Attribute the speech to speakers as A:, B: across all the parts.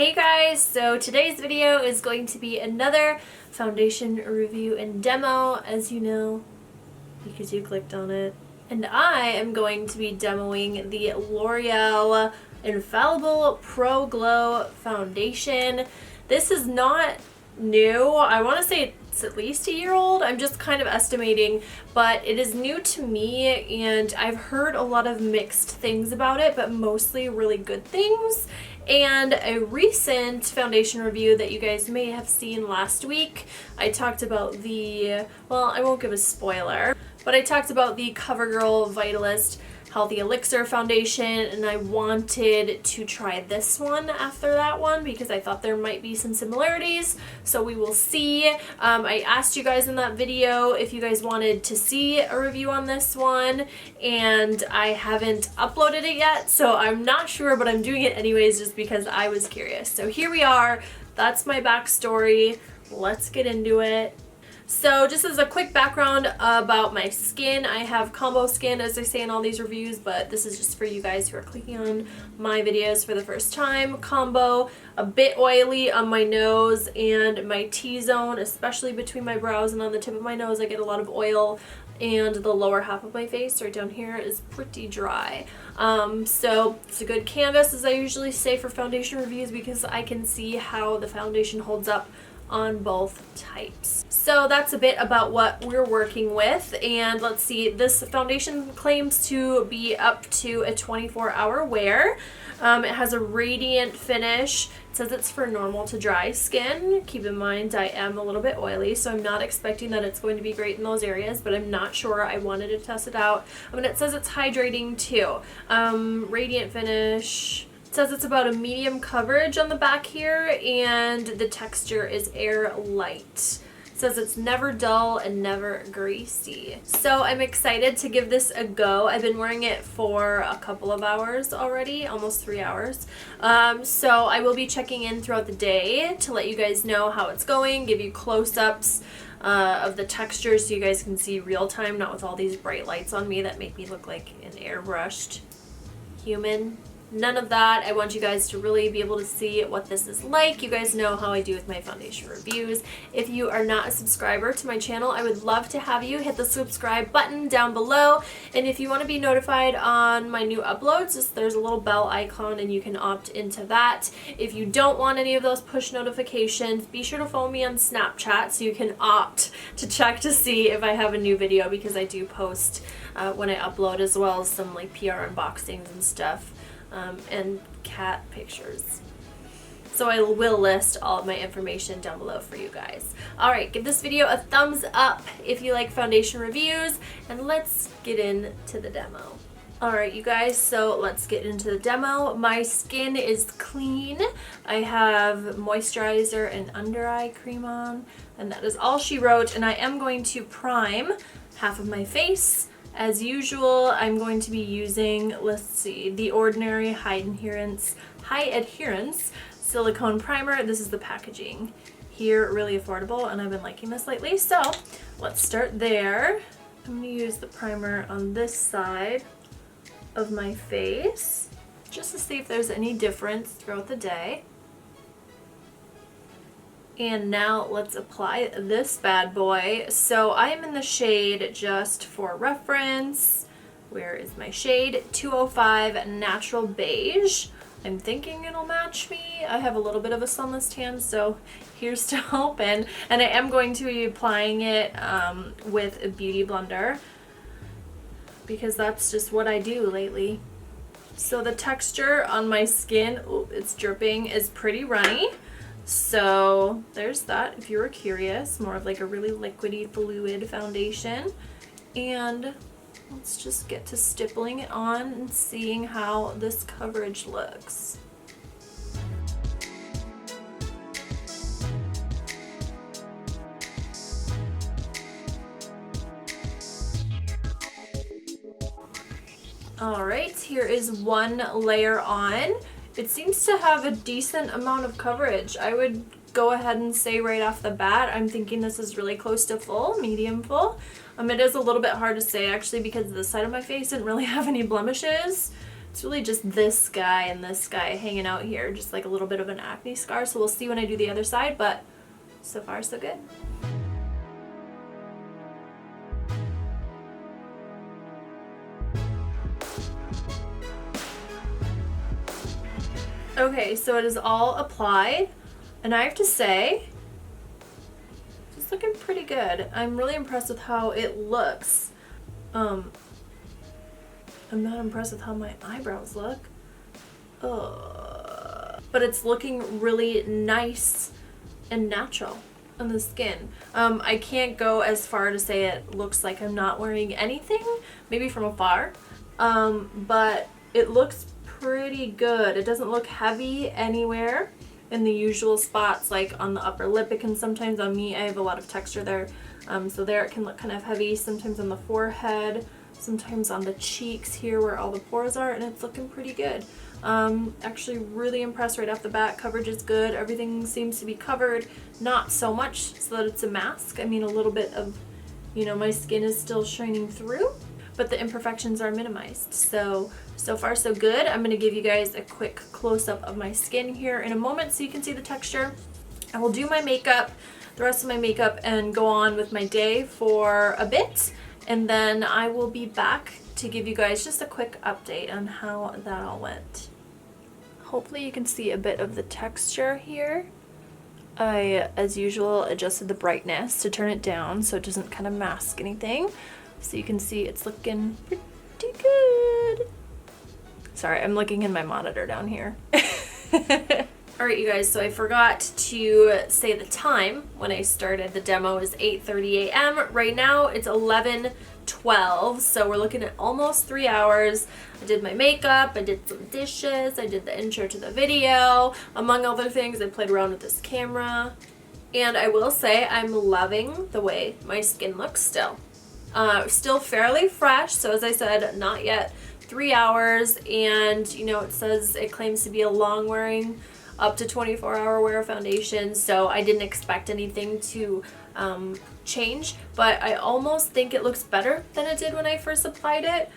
A: Hey guys, so today's video is going to be another foundation review and demo, as you know, because you clicked on it. And I am going to be demoing the L'Oreal Infallible Pro Glow Foundation. This is not new. I want to say it's at least a year old. I'm just kind of estimating, but it is new to me and I've heard a lot of mixed things about it, but mostly really good things. And a recent foundation review that you guys may have seen last week, I talked about the, well, I won't give a spoiler, but I talked about the CoverGirl Vitalist Healthy Elixir Foundation, and I wanted to try this one after that one because I thought there might be some similarities, so we will see. I asked you guys in that video if you guys wanted to see a review on this one, and I haven't uploaded it yet, so I'm not sure, but I'm doing it anyways just because I was curious. So here we are. That's my backstory. Let's get into it. So just as a quick background about my skin, I have combo skin as I say in all these reviews, but this is just for you guys who are clicking on my videos for the first time. Combo, a bit oily on my nose and my T-zone, especially between my brows and on the tip of my nose. I get a lot of oil, and the lower half of my face right down here is pretty dry. So it's a good canvas, as I usually say for foundation reviews, because I can see how the foundation holds up on both types. So that's a bit about what we're working with, and let's see, this foundation claims to be up to a 24-hour wear. It has a radiant finish. It says it's for normal to dry skin. Keep in mind I am a little bit oily, so I'm not expecting that it's going to be great in those areas, but I'm not sure. I wanted to test it out. It says it's hydrating too. Radiant finish. It says it's about a medium coverage on the back here, and the texture is air light. It says it's never dull and never greasy. So I'm excited to give this a go. I've been wearing it for a couple of hours already, almost 3 hours. So I will be checking in throughout the day to let you guys know how it's going, give you close-ups of the texture so you guys can see real time, not with all these bright lights on me that make me look like an airbrushed human. None of that. I want you guys to really be able to see what this is like. You guys know how I do with my foundation reviews. If you are not a subscriber to my channel, I would love to have you hit the subscribe button down below. And if you want to be notified on my new uploads, there's a little bell icon and you can opt into that. If you don't want any of those push notifications, be sure to follow me on Snapchat so you can opt to check to see if I have a new video, because I do post when I upload, as well as some like PR unboxings and stuff. And cat pictures. So I will list all of my information down below for you guys. Alright, give this video a thumbs up if you like foundation reviews, and let's get into the demo. Alright you guys, so let's get into the demo. My skin is clean. I have moisturizer and under eye cream on, and that is all she wrote, and I am going to prime half of my face. As usual, I'm going to be using, let's see, the Ordinary High Adherence Silicone Primer. This is the packaging here, really affordable, and I've been liking this lately. So let's start there. I'm going to use the primer on this side of my face just to see if there's any difference throughout the day. And now let's apply this bad boy. So I'm in the shade, just for reference, where is my shade? 205 Natural Beige. I'm thinking it'll match me. I have a little bit of a sunless tan, so here's to hoping. And I am going to be applying it with a beauty blender, because that's just what I do lately. So the texture on my skin, ooh, it's dripping, is pretty runny. So there's that, if you were curious. More of like a really liquidy fluid foundation. And let's just get to stippling it on and seeing how this coverage looks. Alright, here is one layer on. It seems to have a decent amount of coverage. I would go ahead and say right off the bat, I'm thinking this is really close to full, medium full. It is a little bit hard to say actually, because the side of my face didn't really have any blemishes. It's really just this guy and this guy hanging out here, just like a little bit of an acne scar. So we'll see when I do the other side, but so far so good. Okay, so it is all applied, and I have to say, it's looking pretty good. I'm really impressed with how it looks. I'm not impressed with how my eyebrows look. But it's looking really nice and natural on the skin. I can't go as far to say it looks like I'm not wearing anything, maybe from afar, but it looks pretty good. It doesn't look heavy anywhere in the usual spots, like on the upper lip. It can sometimes, on me, I have a lot of texture there, so there it can look kind of heavy, sometimes on the forehead, sometimes on the cheeks here where all the pores are, and it's looking pretty good. Actually really impressed right off the bat. Coverage is good. Everything seems to be covered, not so much so that it's a mask. I mean, a little bit of, you know, my skin is still shining through, but the imperfections are minimized. So far so good. I'm gonna give you guys a quick close-up of my skin here in a moment so you can see the texture. I will do my makeup, the rest of my makeup, and go on with my day for a bit, and then I will be back to give you guys just a quick update on how that all went. Hopefully you can see a bit of the texture here. I, as usual, adjusted the brightness to turn it down so it doesn't kind of mask anything. So you can see it's looking pretty good. Sorry, I'm looking in my monitor down here. Alright, you guys, so I forgot to say the time when I started. The demo is 8:30 a.m. Right now it's 11:12, so we're looking at almost 3 hours. I did my makeup, I did some dishes, I did the intro to the video. Among other things, I played around with this camera. And I will say I'm loving the way my skin looks still. Still fairly fresh, so as I said, not yet 3 hours, and you know, it says it claims to be a long wearing, up to 24-hour wear foundation, so I didn't expect anything to change, but I almost think it looks better than it did when I first applied it.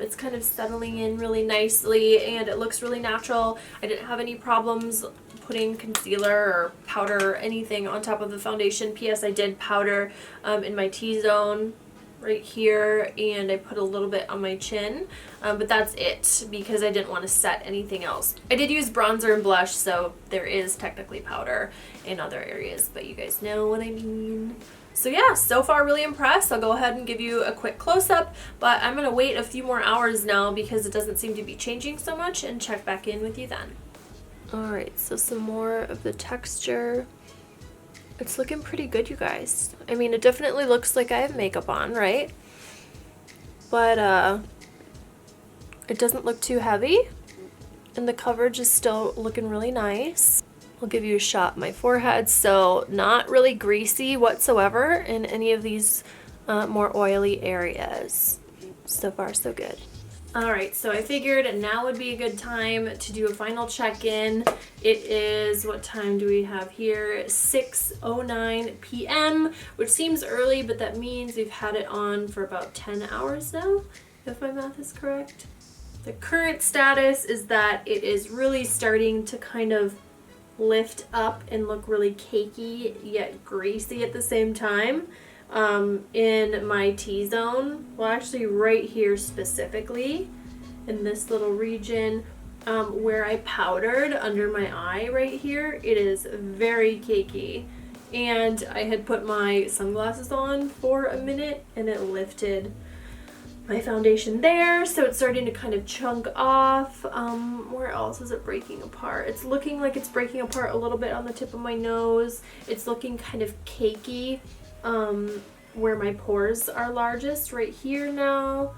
A: It's kind of settling in really nicely, and it looks really natural. I didn't have any problems putting concealer or powder or anything on top of the foundation. P.S. I did powder in my T-zone right here, and I put a little bit on my chin, but that's it because I didn't want to set anything else. I did use bronzer and blush, so there is technically powder in other areas, but you guys know what I mean. So yeah, so far really impressed. I'll go ahead and give you a quick close-up, but I'm gonna wait a few more hours now because it doesn't seem to be changing so much, and check back in with you then. Alright, so some more of the texture. It's looking pretty good, you guys. I mean, it definitely looks like I have makeup on, right? But it doesn't look too heavy, and the coverage is still looking really nice. I'll give you a shot of my forehead, so not really greasy whatsoever in any of these more oily areas. So far, so good. Alright, so I figured now would be a good time to do a final check-in. It is, what time do we have here? 6:09 p.m., which seems early, but that means we've had it on for about 10 hours now, if my math is correct. The current status is that it is really starting to kind of lift up and look really cakey, yet greasy at the same time. In my T-zone, well actually right here specifically, in this little region where I powdered under my eye right here, it is very cakey. And I had put my sunglasses on for a minute and it lifted my foundation there, so it's starting to kind of chunk off. Where else is it breaking apart? It's looking like it's breaking apart a little bit on the tip of my nose. It's looking kind of cakey where my pores are largest, right here now.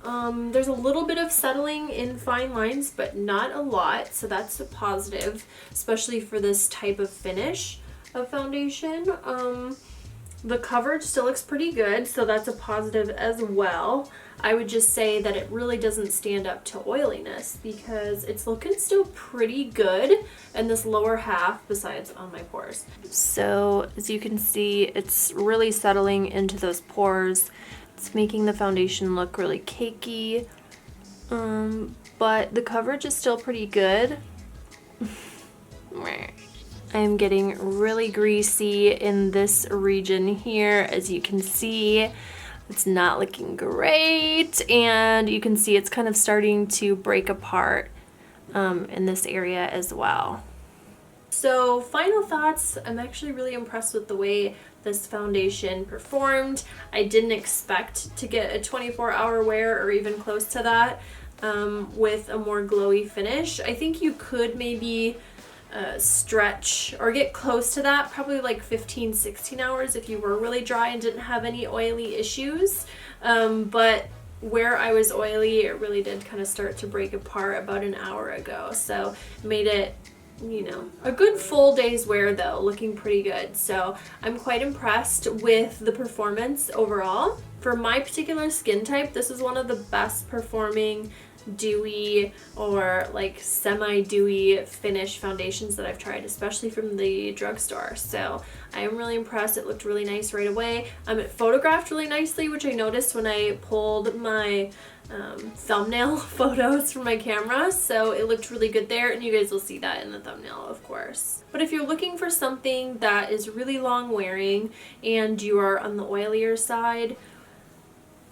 A: There's a little bit of settling in fine lines, but not a lot, so that's a positive, especially for this type of finish of foundation. The coverage still looks pretty good, so that's a positive as well. I would just say that it really doesn't stand up to oiliness because it's looking still pretty good in this lower half besides on my pores. So as you can see, it's really settling into those pores. It's making the foundation look really cakey. but the coverage is still pretty good. I'm getting really greasy in this region here. As you can see, it's not looking great, and you can see it's kind of starting to break apart in this area as well. So final thoughts, I'm actually really impressed with the way this foundation performed. I didn't expect to get a 24-hour wear or even close to that with a more glowy finish. I think you could maybe stretch or get close to that, probably like 15-16 hours if you were really dry and didn't have any oily issues. But where I was oily, it really did kind of start to break apart about an hour ago. So made it, you know, a good full day's wear though, looking pretty good. So I'm quite impressed with the performance overall. For my particular skin type, this is one of the best performing dewy or like semi-dewy finish foundations that I've tried, especially from the drugstore. So I am really impressed. It looked really nice right away. It photographed really nicely, which I noticed when I pulled my thumbnail photos from my camera, so it looked really good there, and you guys will see that in the thumbnail, of course. But if you're looking for something that is really long wearing and you are on the oilier side,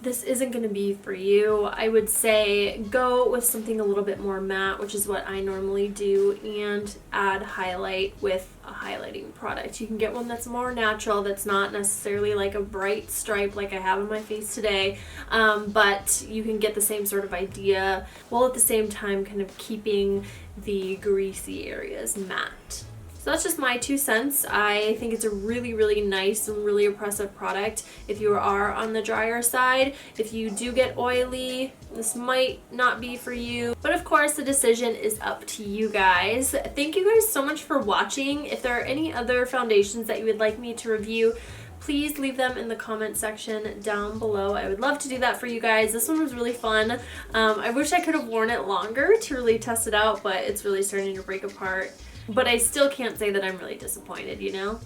A: this isn't going to be for you. I would say go with something a little bit more matte, which is what I normally do, and add highlight with a highlighting product. You can get one that's more natural, that's not necessarily like a bright stripe like I have on my face today, but you can get the same sort of idea, while at the same time kind of keeping the greasy areas matte. So that's just my 2 cents. I think it's a really, really nice and really impressive product if you are on the drier side. If you do get oily, this might not be for you. But of course, the decision is up to you guys. Thank you guys so much for watching. If there are any other foundations that you would like me to review, please leave them in the comment section down below. I would love to do that for you guys. This one was really fun. I wish I could have worn it longer to really test it out, but it's really starting to break apart. But I still can't say that I'm really disappointed, you know?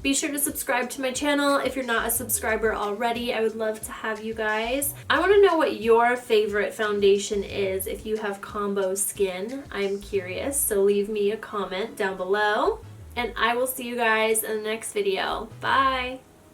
A: Be sure to subscribe to my channel if you're not a subscriber already. I would love to have you guys. I want to know what your favorite foundation is if you have combo skin. I'm curious, so leave me a comment down below. And I will see you guys in the next video. Bye!